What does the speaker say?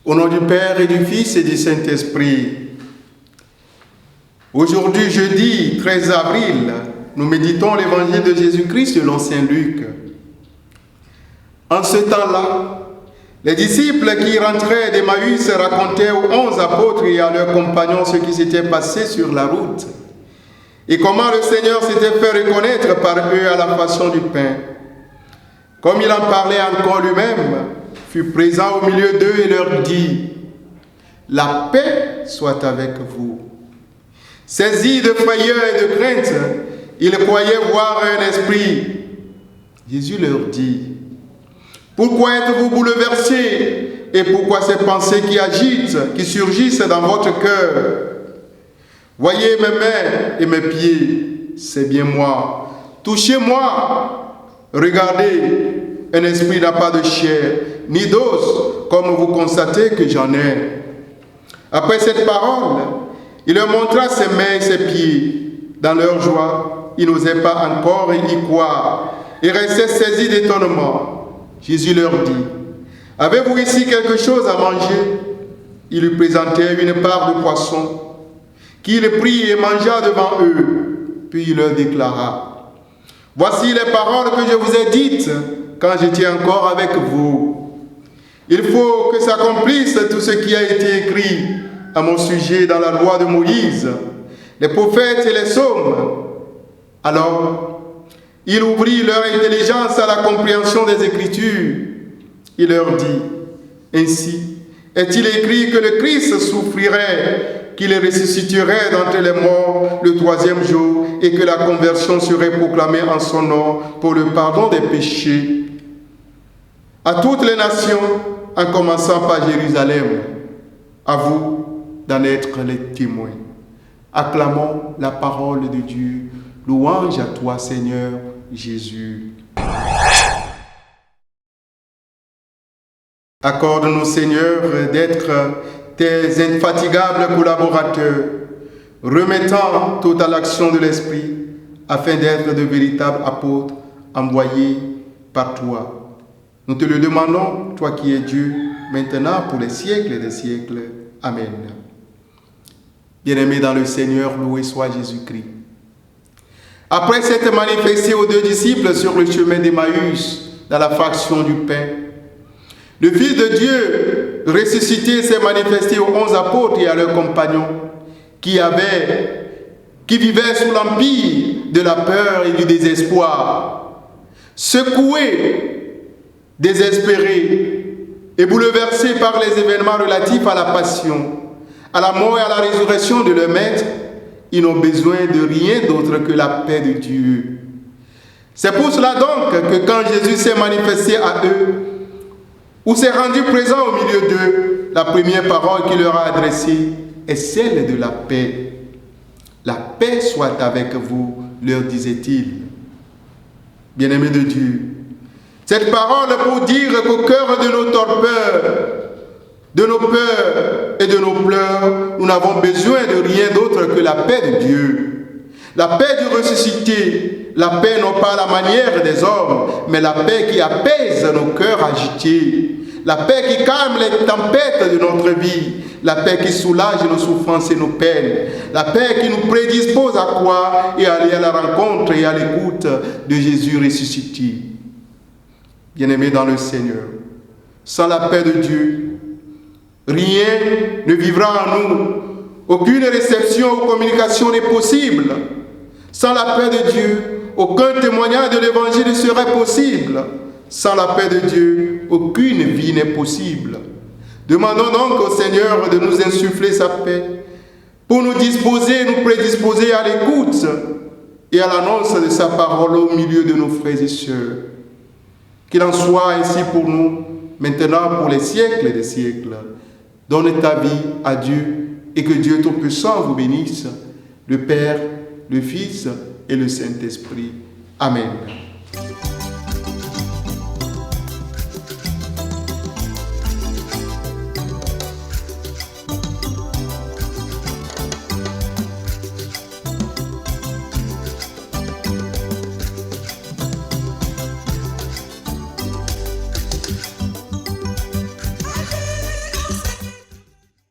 Au nom du Père et du Fils et du Saint-Esprit. Aujourd'hui, jeudi 13 avril, nous méditons l'évangile de Jésus-Christ selon Saint Luc. En ce temps-là, les disciples qui rentraient d'Emmaüs racontaient aux 11 apôtres et à leurs compagnons ce qui s'était passé sur la route et comment le Seigneur s'était fait reconnaître par eux à la façon du pain. Comme il en parlait encore lui-même, fut présent au milieu d'eux et leur dit : « La paix soit avec vous. » Saisis de frayeur et de crainte, ils croyaient voir un esprit. Jésus leur dit : « Pourquoi êtes-vous bouleversés et pourquoi ces pensées qui agitent, qui surgissent dans votre cœur ? Voyez mes mains et mes pieds, c'est bien moi. Touchez-moi, regardez, un esprit n'a pas de chair, ni d'os, comme vous constatez que j'en ai. » Après cette parole, il leur montra ses mains et ses pieds. Dans leur joie, ils n'osaient pas encore y croire et restaient saisis d'étonnement. Jésus leur dit : « Avez-vous ici quelque chose à manger ? » Il lui présentait une part de poisson, qu'il prit et mangea devant eux. Puis il leur déclara : « Voici les paroles que je vous ai dites quand j'étais encore avec vous. Il faut que s'accomplisse tout ce qui a été écrit à mon sujet dans la loi de Moïse, les prophètes et les psaumes. » Alors, il ouvrit leur intelligence à la compréhension des Écritures. Il leur dit : « Ainsi est-il écrit que le Christ souffrirait, qu'il ressusciterait d'entre les morts le troisième jour et que la conversion serait proclamée en son nom pour le pardon des péchés à toutes les nations, en commençant par Jérusalem. À vous d'en être les témoins. » Acclamons la parole de Dieu. Louange à toi, Seigneur Jésus. Accorde-nous, Seigneur, d'être tes infatigables collaborateurs, remettant tout à l'action de l'Esprit, afin d'être de véritables apôtres envoyés par toi. Nous te le demandons, toi qui es Dieu, maintenant pour les siècles des siècles. Amen. Bien-aimés dans le Seigneur, loué soit Jésus-Christ. Après s'être manifesté aux deux disciples sur le chemin d'Emmaüs, dans la fraction du pain, le Fils de Dieu ressuscité s'est manifesté aux 11 apôtres et à leurs compagnons qui vivaient sous l'empire de la peur et du désespoir, secoués, désespérés et bouleversés par les événements relatifs à la passion, à la mort et à la résurrection de leur Maître. Ils n'ont besoin de rien d'autre que la paix de Dieu. C'est pour cela donc que quand Jésus s'est manifesté à eux, ou s'est rendu présent au milieu d'eux, la première parole qu'il leur a adressée est celle de la paix. « La paix soit avec vous », leur disait-il. Bien-aimés de Dieu, cette parole pour dire qu'au cœur de nos torpeurs, de nos peurs et de nos pleurs, nous n'avons besoin de rien d'autre que la paix de Dieu. La paix du ressuscité, la paix non pas à la manière des hommes, mais la paix qui apaise nos cœurs agités, la paix qui calme les tempêtes de notre vie, la paix qui soulage nos souffrances et nos peines, la paix qui nous prédispose à croire et à aller à la rencontre et à l'écoute de Jésus ressuscité. Bien-aimés dans le Seigneur, sans la paix de Dieu, rien ne vivra en nous. Aucune réception ou communication n'est possible. Sans la paix de Dieu, aucun témoignage de l'Évangile ne serait possible. Sans la paix de Dieu, aucune vie n'est possible. Demandons donc au Seigneur de nous insuffler sa paix pour nous disposer, nous prédisposer à l'écoute et à l'annonce de sa parole au milieu de nos frères et sœurs. Qu'il en soit ainsi pour nous, maintenant pour les siècles des siècles. Donne ta vie à Dieu et que Dieu Tout-Puissant vous bénisse, le Père, le Fils et le Saint-Esprit. Amen.